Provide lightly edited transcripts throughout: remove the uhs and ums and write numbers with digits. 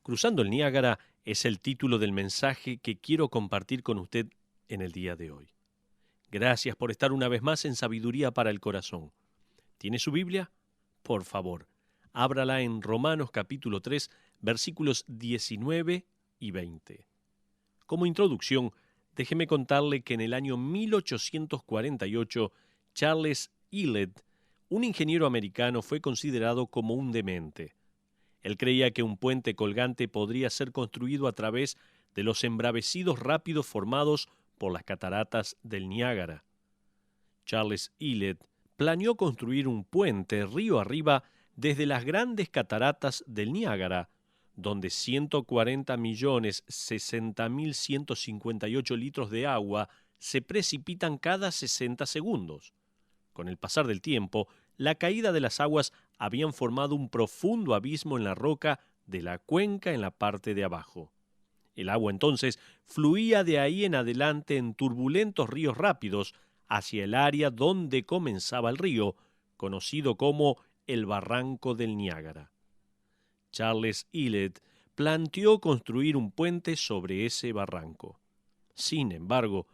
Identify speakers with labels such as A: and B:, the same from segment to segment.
A: Cruzando el Niágara es el título del mensaje que quiero compartir con usted en el día de hoy. Gracias por estar una vez más en Sabiduría para el Corazón. ¿Tiene su Biblia? Por favor, ábrala en Romanos capítulo 3, versículos 19 y 20. Como introducción, déjeme contarle que en el año 1848, Charles Illett, un ingeniero americano, fue considerado como un demente. Él creía que un puente colgante podría ser construido a través de los embravecidos rápidos formados por las cataratas del Niágara. Charles Illett planeó construir un puente río arriba desde las grandes cataratas del Niágara, donde 140.060.158 litros de agua se precipitan cada 60 segundos. Con el pasar del tiempo, la caída de las aguas habían formado un profundo abismo en la roca de la cuenca en la parte de abajo. El agua entonces fluía de ahí en adelante en turbulentos ríos rápidos hacia el área donde comenzaba el río, conocido como el Barranco del Niágara. Charles Illett planteó construir un puente sobre ese barranco. Sin embargo,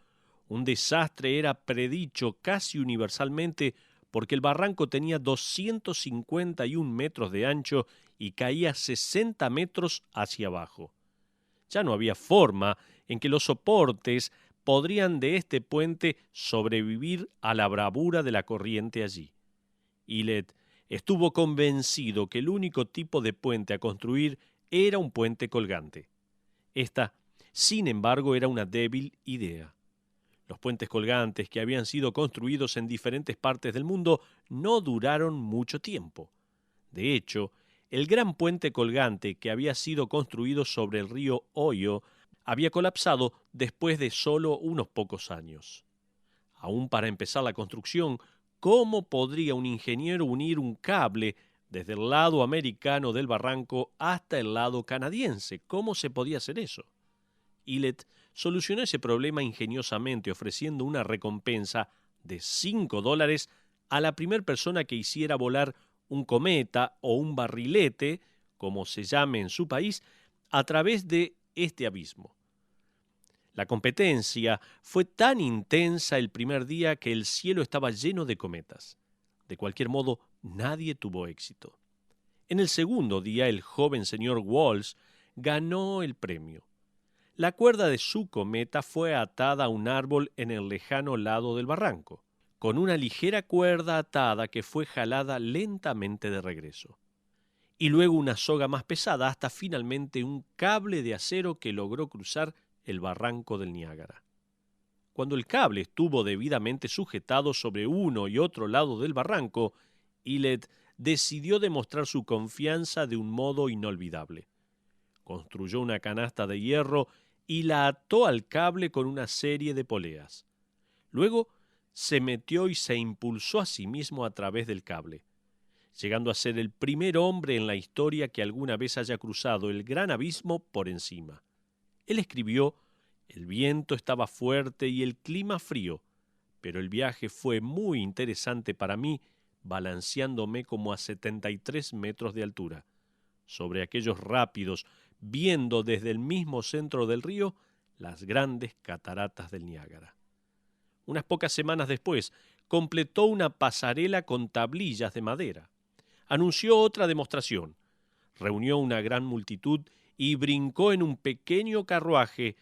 A: un desastre era predicho casi universalmente porque el barranco tenía 251 metros de ancho y caía 60 metros hacia abajo. Ya no había forma en que los soportes podrían de este puente sobrevivir a la bravura de la corriente allí. Illett estuvo convencido que el único tipo de puente a construir era un puente colgante. Esta, sin embargo, era una débil idea. Los puentes colgantes que habían sido construidos en diferentes partes del mundo no duraron mucho tiempo. De hecho, el gran puente colgante que había sido construido sobre el río Ohio había colapsado después de solo unos pocos años. Aún para empezar la construcción, ¿cómo podría un ingeniero unir un cable desde el lado americano del barranco hasta el lado canadiense? ¿Cómo se podía hacer eso? Illett solucionó ese problema ingeniosamente ofreciendo una recompensa de $5 a la primera persona que hiciera volar un cometa o un barrilete, como se llame en su país, a través de este abismo. La competencia fue tan intensa el primer día que el cielo estaba lleno de cometas. De cualquier modo, nadie tuvo éxito. En el segundo día, el joven señor Walsh ganó el premio. La cuerda de su cometa fue atada a un árbol en el lejano lado del barranco, con una ligera cuerda atada que fue jalada lentamente de regreso. Y luego una soga más pesada hasta finalmente un cable de acero que logró cruzar el barranco del Niágara. Cuando el cable estuvo debidamente sujetado sobre uno y otro lado del barranco, Illett decidió demostrar su confianza de un modo inolvidable. Construyó una canasta de hierro y la ató al cable con una serie de poleas. Luego se metió y se impulsó a sí mismo a través del cable, llegando a ser el primer hombre en la historia que alguna vez haya cruzado el gran abismo por encima. Él escribió: «El viento estaba fuerte y el clima frío, pero el viaje fue muy interesante para mí, balanceándome como a 73 metros de altura, sobre aquellos rápidos, viendo desde el mismo centro del río las grandes cataratas del Niágara». Unas pocas semanas después, completó una pasarela con tablillas de madera. Anunció otra demostración. Reunió una gran multitud y brincó en un pequeño carruaje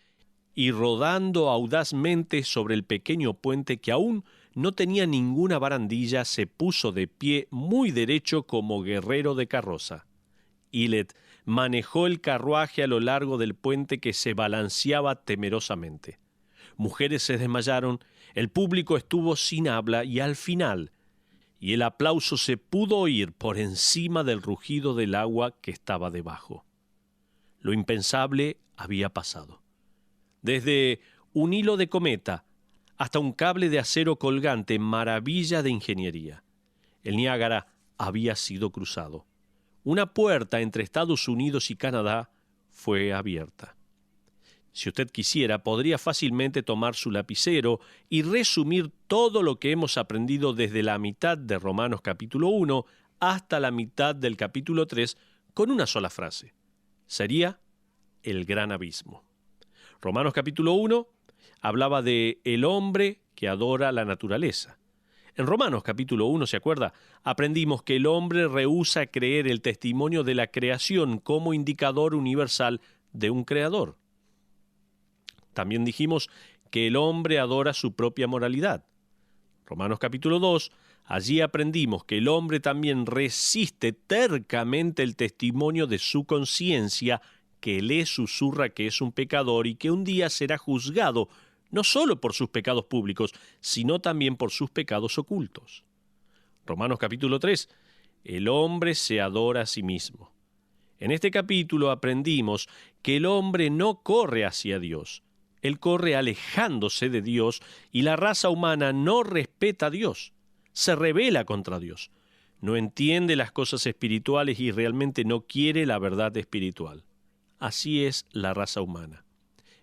A: y rodando audazmente sobre el pequeño puente que aún no tenía ninguna barandilla, se puso de pie muy derecho como guerrero de carroza. Illett manejó el carruaje a lo largo del puente que se balanceaba temerosamente. Mujeres se desmayaron, el público estuvo sin habla y al final, y el aplauso se pudo oír por encima del rugido del agua que estaba debajo. Lo impensable había pasado. Desde un hilo de cometa hasta un cable de acero colgante, maravilla de ingeniería. El Niágara había sido cruzado. Una puerta entre Estados Unidos y Canadá fue abierta. Si usted quisiera, podría fácilmente tomar su lapicero y resumir todo lo que hemos aprendido desde la mitad de Romanos capítulo 1 hasta la mitad del capítulo 3 con una sola frase. Sería el gran abismo. Romanos capítulo 1 hablaba de el hombre que adora la naturaleza. En Romanos capítulo 1, ¿se acuerda? Aprendimos que el hombre rehúsa creer el testimonio de la creación como indicador universal de un creador. También dijimos que el hombre adora su propia moralidad. Romanos capítulo 2, allí aprendimos que el hombre también resiste tercamente el testimonio de su conciencia, que le susurra que es un pecador y que un día será juzgado no solo por sus pecados públicos, sino también por sus pecados ocultos. Romanos capítulo 3, el hombre se adora a sí mismo. En este capítulo aprendimos que el hombre no corre hacia Dios, él corre alejándose de Dios, y la raza humana no respeta a Dios, se rebela contra Dios, no entiende las cosas espirituales y realmente no quiere la verdad espiritual. Así es la raza humana.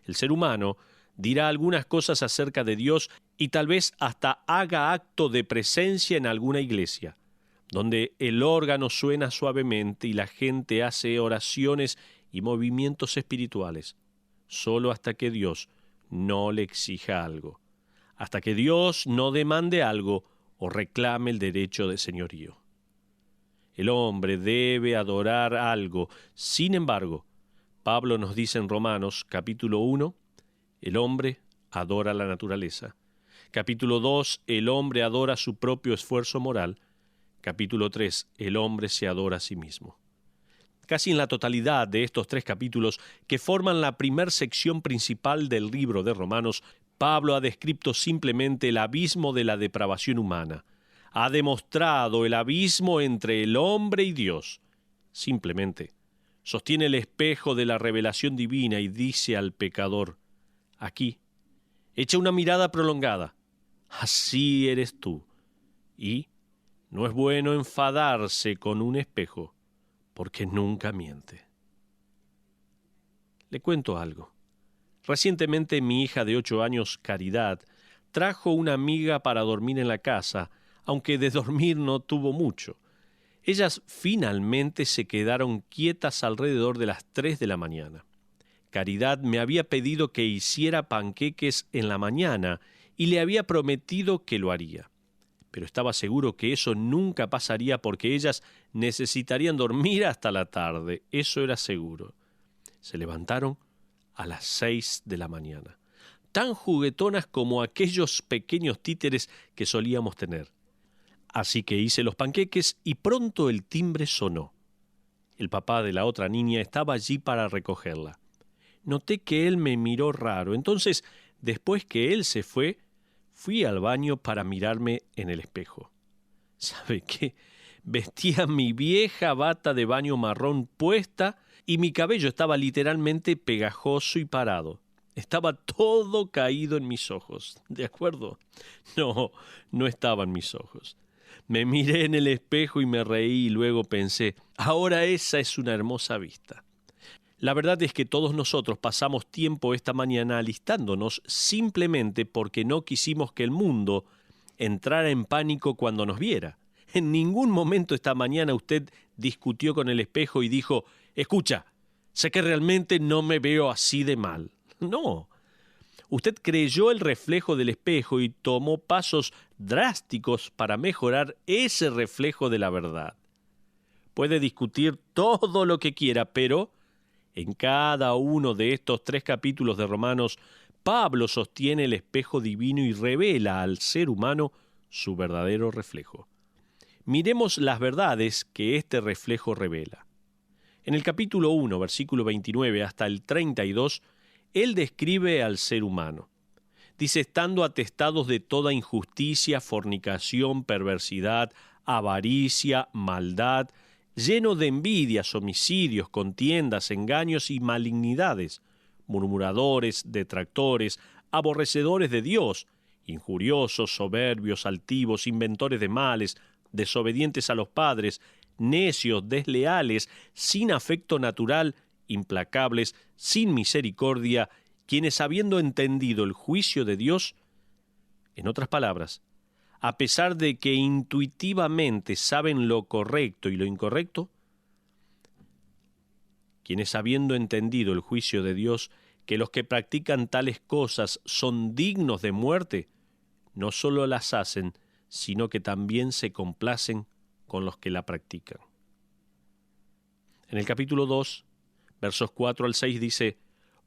A: El ser humano dirá algunas cosas acerca de Dios y tal vez hasta haga acto de presencia en alguna iglesia, donde el órgano suena suavemente y la gente hace oraciones y movimientos espirituales, solo hasta que Dios no le exija algo, hasta que Dios no demande algo o reclame el derecho de señorío. El hombre debe adorar algo. Sin embargo, Pablo nos dice en Romanos capítulo 1, el hombre adora la naturaleza. Capítulo 2, el hombre adora su propio esfuerzo moral. Capítulo 3, el hombre se adora a sí mismo. Casi en la totalidad de estos 3 capítulos, que forman la primera sección principal del libro de Romanos, Pablo ha descrito simplemente el abismo de la depravación humana. Ha demostrado el abismo entre el hombre y Dios. Simplemente sostiene el espejo de la revelación divina y dice al pecador: aquí, echa una mirada prolongada. Así eres tú. Y no es bueno enfadarse con un espejo, porque nunca miente. Le cuento algo. Recientemente mi hija de 8 años, Caridad, trajo una amiga para dormir en la casa, aunque de dormir no tuvo mucho. Ellas finalmente se quedaron quietas alrededor de las 3 de la mañana. Caridad me había pedido que hiciera panqueques en la mañana y le había prometido que lo haría. Pero estaba seguro que eso nunca pasaría porque ellas necesitarían dormir hasta la tarde, eso era seguro. Se levantaron a las 6 de la mañana, tan juguetonas como aquellos pequeños títeres que solíamos tener. Así que hice los panqueques y pronto el timbre sonó. El papá de la otra niña estaba allí para recogerla. Noté que él me miró raro, entonces, después que él se fue, fui al baño para mirarme en el espejo. ¿Sabe qué? Vestía mi vieja bata de baño marrón puesta y mi cabello estaba literalmente pegajoso y parado. Estaba todo caído en mis ojos, ¿de acuerdo? No estaban mis ojos. Me miré en el espejo y me reí y luego pensé, ahora esa es una hermosa vista. La verdad es que todos nosotros pasamos tiempo esta mañana alistándonos simplemente porque no quisimos que el mundo entrara en pánico cuando nos viera. En ningún momento esta mañana usted discutió con el espejo y dijo, escucha, sé que realmente no me veo así de mal. No. Usted creyó el reflejo del espejo y tomó pasos drásticos para mejorar ese reflejo de la verdad. Puede discutir todo lo que quiera, pero en cada uno de estos 3 capítulos de Romanos, Pablo sostiene el espejo divino y revela al ser humano su verdadero reflejo. Miremos las verdades que este reflejo revela. En el capítulo 1, versículo 29 hasta el 32, él describe al ser humano. Dice, estando atestados de toda injusticia, fornicación, perversidad, avaricia, maldad, lleno de envidias, homicidios, contiendas, engaños y malignidades, murmuradores, detractores, aborrecedores de Dios, injuriosos, soberbios, altivos, inventores de males, desobedientes a los padres, necios, desleales, sin afecto natural, implacables, sin misericordia, quienes habiendo entendido el juicio de Dios, en otras palabras, a pesar de que intuitivamente saben lo correcto y lo incorrecto, quienes habiendo entendido el juicio de Dios, que los que practican tales cosas son dignos de muerte, no solo las hacen, sino que también se complacen con los que la practican. En el capítulo 2, versos 4 al 6 dice: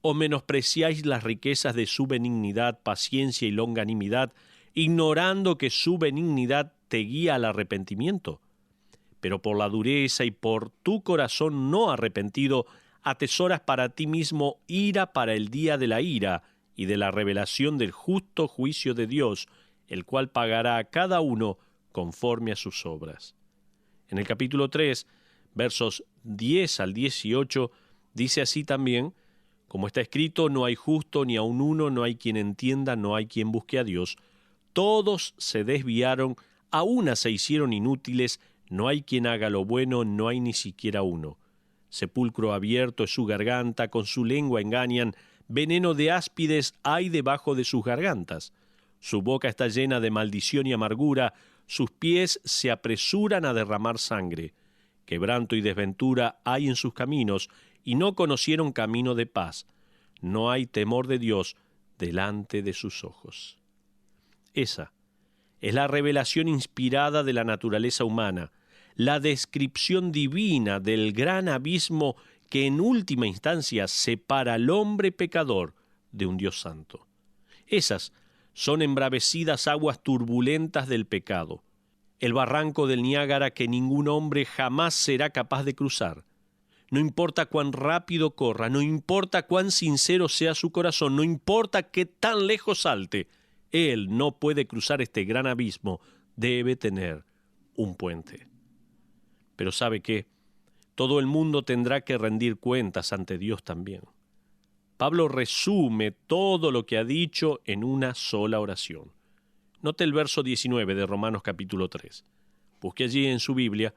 A: «¿O menospreciáis las riquezas de su benignidad, paciencia y longanimidad, ignorando que su benignidad te guía al arrepentimiento? Pero por la dureza y por tu corazón no arrepentido, atesoras para ti mismo ira para el día de la ira y de la revelación del justo juicio de Dios, el cual pagará a cada uno conforme a sus obras». En el capítulo 3, versos 10 al 18, dice así también: «Como está escrito, no hay justo ni aun uno, no hay quien entienda, no hay quien busque a Dios. Todos se desviaron, a una se hicieron inútiles, no hay quien haga lo bueno, no hay ni siquiera uno. Sepulcro abierto es su garganta, con su lengua engañan, veneno de áspides hay debajo de sus gargantas. Su boca está llena de maldición y amargura, sus pies se apresuran a derramar sangre. Quebranto y desventura hay en sus caminos, y no conocieron camino de paz. No hay temor de Dios delante de sus ojos». Esa es la revelación inspirada de la naturaleza humana, la descripción divina del gran abismo que en última instancia separa al hombre pecador de un Dios santo. Esas son embravecidas aguas turbulentas del pecado, el barranco del Niágara que ningún hombre jamás será capaz de cruzar. No importa cuán rápido corra, no importa cuán sincero sea su corazón, no importa qué tan lejos salte, él no puede cruzar este gran abismo, debe tener un puente. Pero ¿sabe qué? Todo el mundo tendrá que rendir cuentas ante Dios también. Pablo resume todo lo que ha dicho en una sola oración. Note el verso 19 de Romanos capítulo 3. Busque allí en su Biblia,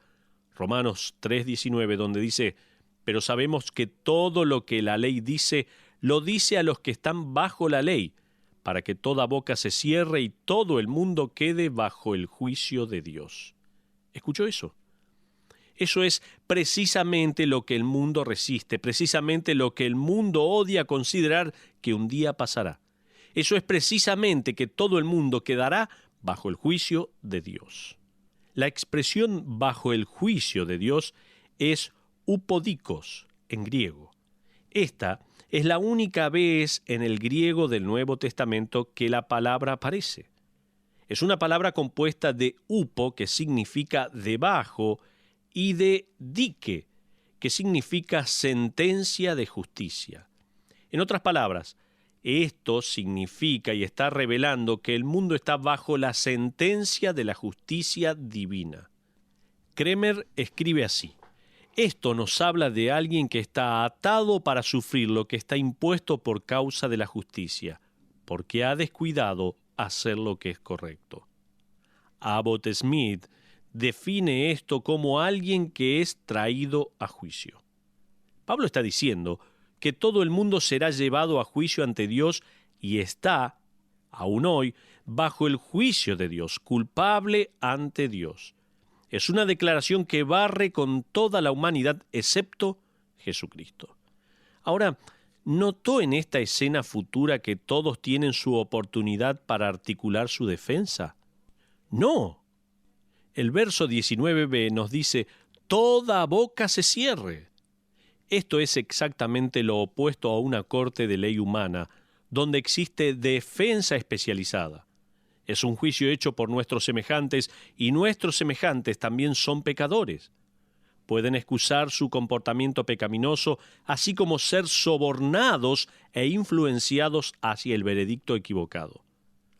A: Romanos 3:19, donde dice: «Pero sabemos que todo lo que la ley dice, lo dice a los que están bajo la ley, para que toda boca se cierre y todo el mundo quede bajo el juicio de Dios». ¿Escuchó eso? Eso es precisamente lo que el mundo resiste, precisamente lo que el mundo odia considerar que un día pasará. Eso es precisamente que todo el mundo quedará bajo el juicio de Dios. La expresión «bajo el juicio de Dios» es upodikos en griego. Esta es la única vez en el griego del Nuevo Testamento que la palabra aparece. Es una palabra compuesta de upo, que significa debajo, y de dike, que significa sentencia de justicia. En otras palabras, esto significa y está revelando que el mundo está bajo la sentencia de la justicia divina. Kremer escribe así: «Esto nos habla de alguien que está atado para sufrir lo que está impuesto por causa de la justicia, porque ha descuidado hacer lo que es correcto». Abbott Smith define esto como alguien que es traído a juicio. Pablo está diciendo que todo el mundo será llevado a juicio ante Dios y está, aún hoy, bajo el juicio de Dios, culpable ante Dios. Es una declaración que barre con toda la humanidad excepto Jesucristo. Ahora, ¿notó en esta escena futura que todos tienen su oportunidad para articular su defensa? No. El verso 19b nos dice: «Toda boca se cierre». Esto es exactamente lo opuesto a una corte de ley humana, donde existe defensa especializada. Es un juicio hecho por nuestros semejantes, y nuestros semejantes también son pecadores. Pueden excusar su comportamiento pecaminoso, así como ser sobornados e influenciados hacia el veredicto equivocado.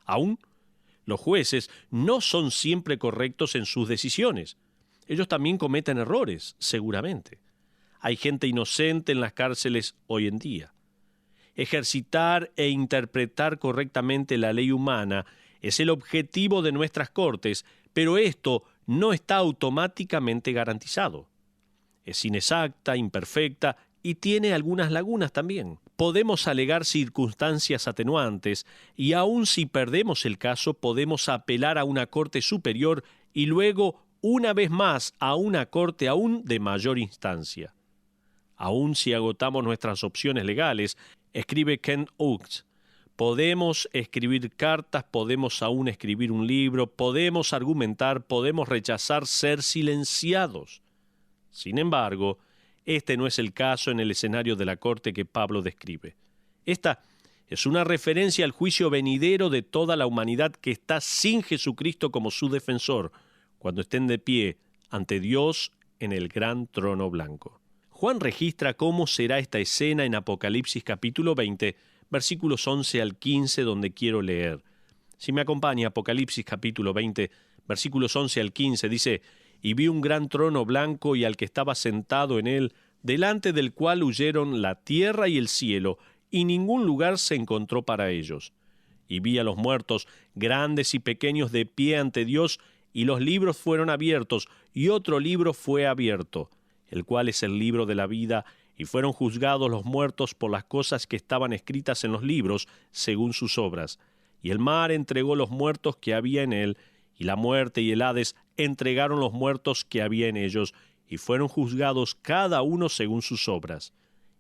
A: Aún, los jueces no son siempre correctos en sus decisiones. Ellos también cometen errores, seguramente. Hay gente inocente en las cárceles hoy en día. Ejercitar e interpretar correctamente la ley humana es el objetivo de nuestras cortes, pero esto no está automáticamente garantizado. Es inexacta, imperfecta y tiene algunas lagunas también. Podemos alegar circunstancias atenuantes y aun si perdemos el caso podemos apelar a una corte superior y luego una vez más a una corte aún de mayor instancia. Aun si agotamos nuestras opciones legales, escribe Ken Oakes, podemos escribir cartas, podemos aún escribir un libro, podemos argumentar, podemos rechazar ser silenciados. Sin embargo, este no es el caso en el escenario de la corte que Pablo describe. Esta es una referencia al juicio venidero de toda la humanidad que está sin Jesucristo como su defensor, cuando estén de pie ante Dios en el gran trono blanco. Juan registra cómo será esta escena en Apocalipsis capítulo 20, versículos 11 al 15, donde quiero leer. Si me acompaña, Apocalipsis capítulo 20, versículos 11 al 15, dice: «Y vi un gran trono blanco y al que estaba sentado en él, delante del cual huyeron la tierra y el cielo, y ningún lugar se encontró para ellos. Y vi a los muertos, grandes y pequeños, de pie ante Dios, y los libros fueron abiertos, y otro libro fue abierto, el cual es el libro de la vida, y fueron juzgados los muertos por las cosas que estaban escritas en los libros, según sus obras. Y el mar entregó los muertos que había en él, y la muerte y el Hades entregaron los muertos que había en ellos, y fueron juzgados cada uno según sus obras.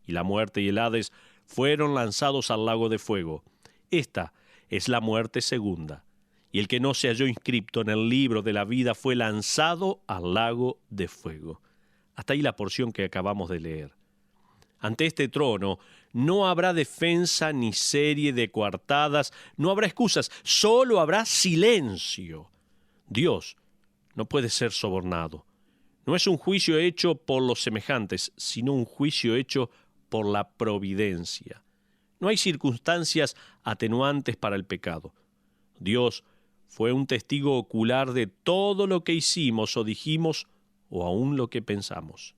A: Y la muerte y el Hades fueron lanzados al lago de fuego. Esta es la muerte segunda. Y el que no se halló inscripto en el libro de la vida fue lanzado al lago de fuego». Hasta ahí la porción que acabamos de leer. Ante este trono no habrá defensa ni serie de coartadas, no habrá excusas, solo habrá silencio. Dios no puede ser sobornado. No es un juicio hecho por los semejantes, sino un juicio hecho por la providencia. No hay circunstancias atenuantes para el pecado. Dios fue un testigo ocular de todo lo que hicimos o dijimos o aún lo que pensamos.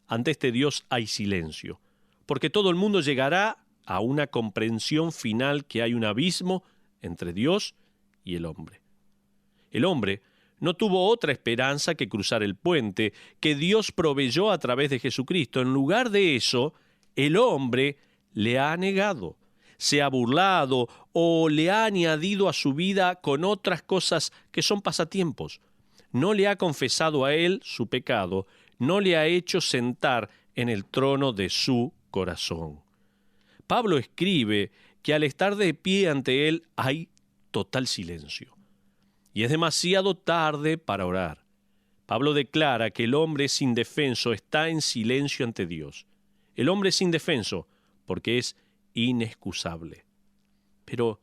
A: Ante este Dios hay silencio, porque todo el mundo llegará a una comprensión final que hay un abismo entre Dios y el hombre. El hombre no tuvo otra esperanza que cruzar el puente que Dios proveyó a través de Jesucristo. En lugar de eso, el hombre le ha negado, se ha burlado o le ha añadido a su vida con otras cosas que son pasatiempos. No le ha confesado a él su pecado, no le ha hecho sentar en el trono de su corazón. Pablo escribe que al estar de pie ante él hay total silencio. Y es demasiado tarde para orar. Pablo declara que el hombre es indefenso, está en silencio ante Dios. El hombre es indefenso porque es inexcusable. Pero,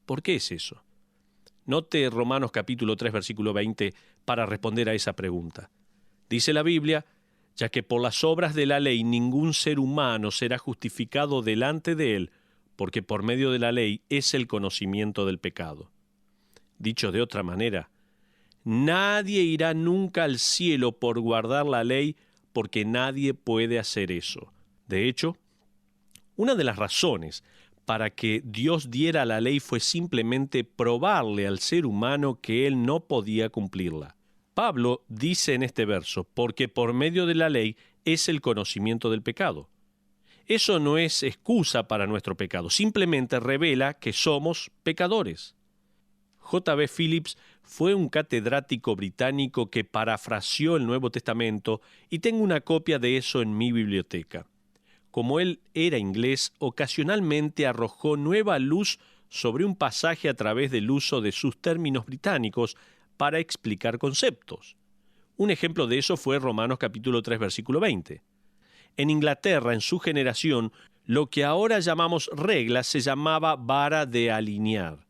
A: ¿por qué es eso? Note Romanos capítulo 3, versículo 20, para responder a esa pregunta. Dice la Biblia: «Ya que por las obras de la ley ningún ser humano será justificado delante de él, porque por medio de la ley es el conocimiento del pecado». Dicho de otra manera, nadie irá nunca al cielo por guardar la ley, porque nadie puede hacer eso. De hecho, una de las razones para que Dios diera la ley fue simplemente probarle al ser humano que él no podía cumplirla. Pablo dice en este verso: «Porque por medio de la ley es el conocimiento del pecado». Eso no es excusa para nuestro pecado, simplemente revela que somos pecadores. J.B. Phillips fue un catedrático británico que parafraseó el Nuevo Testamento y tengo una copia de eso en mi biblioteca. Como él era inglés, ocasionalmente arrojó nueva luz sobre un pasaje a través del uso de sus términos británicos para explicar conceptos. Un ejemplo de eso fue Romanos capítulo 3, versículo 20. En Inglaterra, en su generación, lo que ahora llamamos regla se llamaba vara de alinear.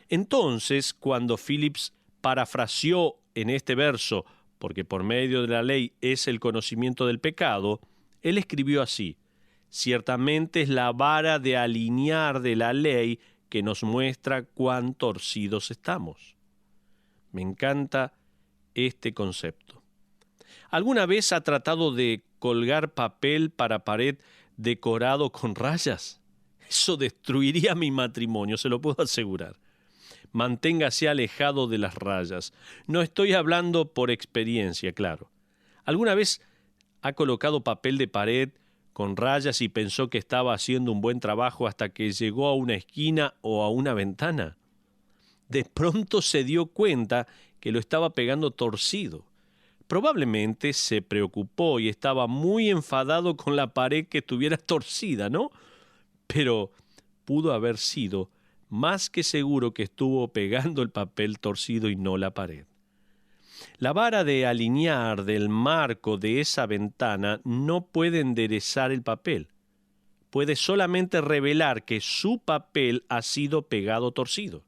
A: Entonces, cuando Phillips parafraseó en este verso, porque por medio de la ley es el conocimiento del pecado, él escribió así: «Ciertamente es la vara de alinear de la ley que nos muestra cuán torcidos estamos». Me encanta este concepto. ¿Alguna vez ha tratado de colgar papel para pared decorado con rayas? Eso destruiría mi matrimonio, se lo puedo asegurar. Manténgase alejado de las rayas. No estoy hablando por experiencia, claro. ¿Alguna vez ha colocado papel de pared con rayas y pensó que estaba haciendo un buen trabajo hasta que llegó a una esquina o a una ventana? De pronto se dio cuenta que lo estaba pegando torcido. Probablemente se preocupó y estaba muy enfadado con la pared que estuviera torcida, ¿no? Pero pudo haber sido más que seguro que estuvo pegando el papel torcido y no la pared. La vara de alinear del marco de esa ventana no puede enderezar el papel. Puede solamente revelar que su papel ha sido pegado torcido.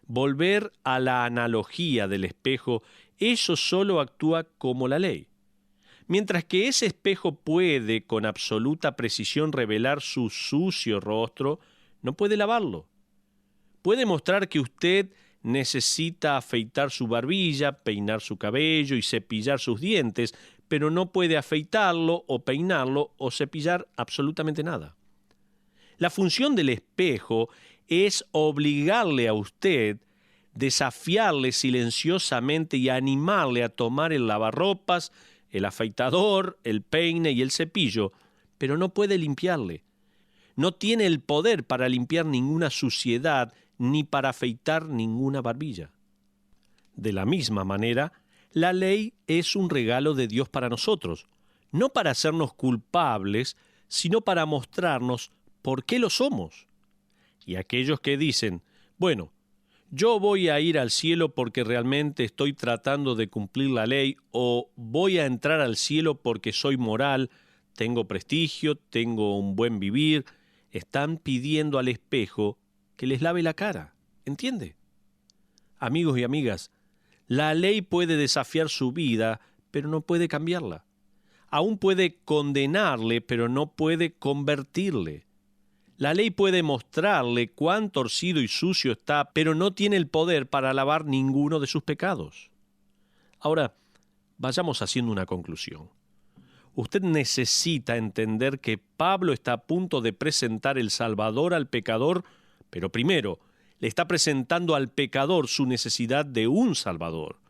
A: Volver a la analogía del espejo, eso solo actúa como la ley. Mientras que ese espejo puede con absoluta precisión revelar su sucio rostro, no puede lavarlo. Puede mostrar que usted necesita afeitar su barbilla, peinar su cabello y cepillar sus dientes, pero no puede afeitarlo o peinarlo o cepillar absolutamente nada. La función del espejo es obligarle a usted, desafiarle silenciosamente y animarle a tomar el lavarropas, el afeitador, el peine y el cepillo, pero no puede limpiarle. No tiene el poder para limpiar ninguna suciedad ni para afeitar ninguna barbilla. De la misma manera, la ley es un regalo de Dios para nosotros, no para hacernos culpables, sino para mostrarnos por qué lo somos. Y aquellos que dicen, bueno, yo voy a ir al cielo porque realmente estoy tratando de cumplir la ley, o voy a entrar al cielo porque soy moral, tengo prestigio, tengo un buen vivir, están pidiendo al espejo que les lave la cara, ¿entiende? Amigos y amigas, la ley puede desafiar su vida, pero no puede cambiarla. Aún puede condenarle, pero no puede convertirle. La ley puede mostrarle cuán torcido y sucio está, pero no tiene el poder para lavar ninguno de sus pecados. Ahora, vayamos haciendo una conclusión. Usted necesita entender que Pablo está a punto de presentar el Salvador al pecador, pero primero le está presentando al pecador su necesidad de un Salvador.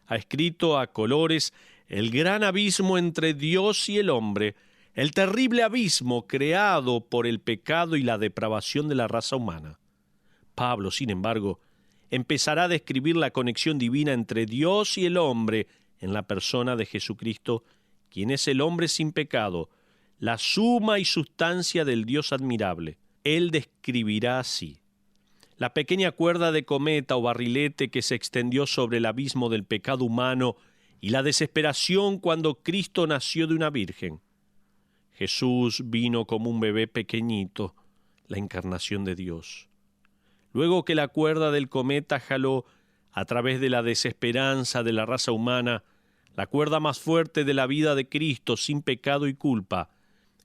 A: Ha escrito a colores el gran abismo entre Dios y el hombre, el terrible abismo creado por el pecado y la depravación de la raza humana. Pablo, sin embargo, empezará a describir la conexión divina entre Dios y el hombre en la persona de Jesucristo, quien es el hombre sin pecado, la suma y sustancia del Dios admirable. Él describirá así: la pequeña cuerda de cometa o barrilete que se extendió sobre el abismo del pecado humano y la desesperación cuando Cristo nació de una virgen. Jesús vino como un bebé pequeñito, la encarnación de Dios. Luego que la cuerda del cometa jaló a través de la desesperanza de la raza humana, la cuerda más fuerte de la vida de Cristo sin pecado y culpa,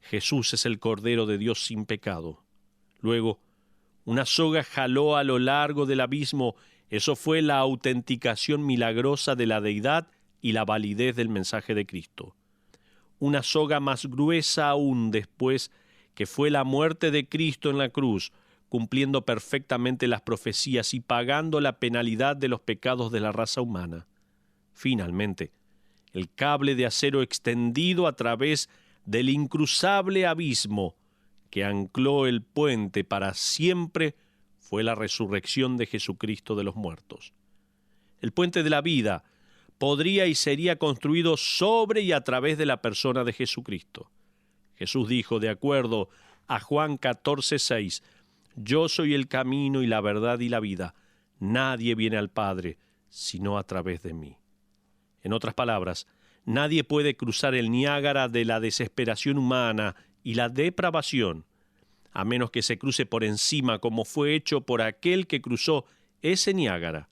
A: Jesús es el Cordero de Dios sin pecado. Luego, una soga jaló a lo largo del abismo. Eso fue la autenticación milagrosa de la deidad y la validez del mensaje de Cristo. Una soga más gruesa aún después, que fue la muerte de Cristo en la cruz, cumpliendo perfectamente las profecías y pagando la penalidad de los pecados de la raza humana. Finalmente, el cable de acero extendido a través del incruzable abismo que ancló el puente para siempre fue la resurrección de Jesucristo de los muertos. El puente de la vida podría y sería construido sobre y a través de la persona de Jesucristo. Jesús dijo, de acuerdo a Juan 14:6, yo soy el camino y la verdad y la vida. Nadie viene al Padre sino a través de mí. En otras palabras, nadie puede cruzar el Niágara de la desesperación humana y la depravación, a menos que se cruce por encima como fue hecho por aquel que cruzó ese Niágara,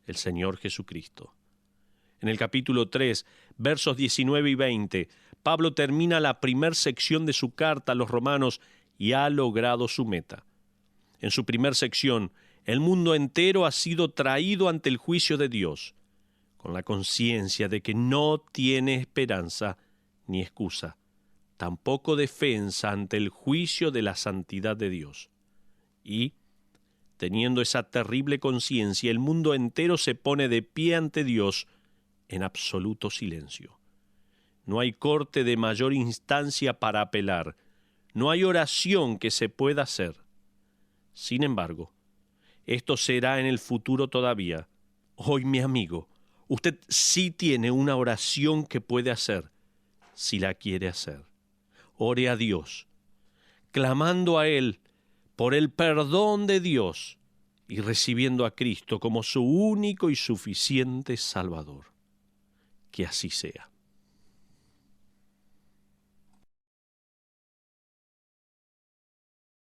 A: el Señor Jesucristo. En el capítulo 3, versos 19 y 20, Pablo termina la primera sección de su carta a los romanos y ha logrado su meta. En su primera sección, el mundo entero ha sido traído ante el juicio de Dios, con la conciencia de que no tiene esperanza ni excusa, tampoco defensa ante el juicio de la santidad de Dios. Y, teniendo esa terrible conciencia, el mundo entero se pone de pie ante Dios en absoluto silencio. No hay corte de mayor instancia para apelar, no hay oración que se pueda hacer. Sin embargo, esto será en el futuro todavía. Hoy, mi amigo, Usted sí tiene una oración que puede hacer, si la quiere hacer. Ore a Dios, clamando a Él por el perdón de Dios y recibiendo a Cristo como su único y suficiente Salvador. Que así sea.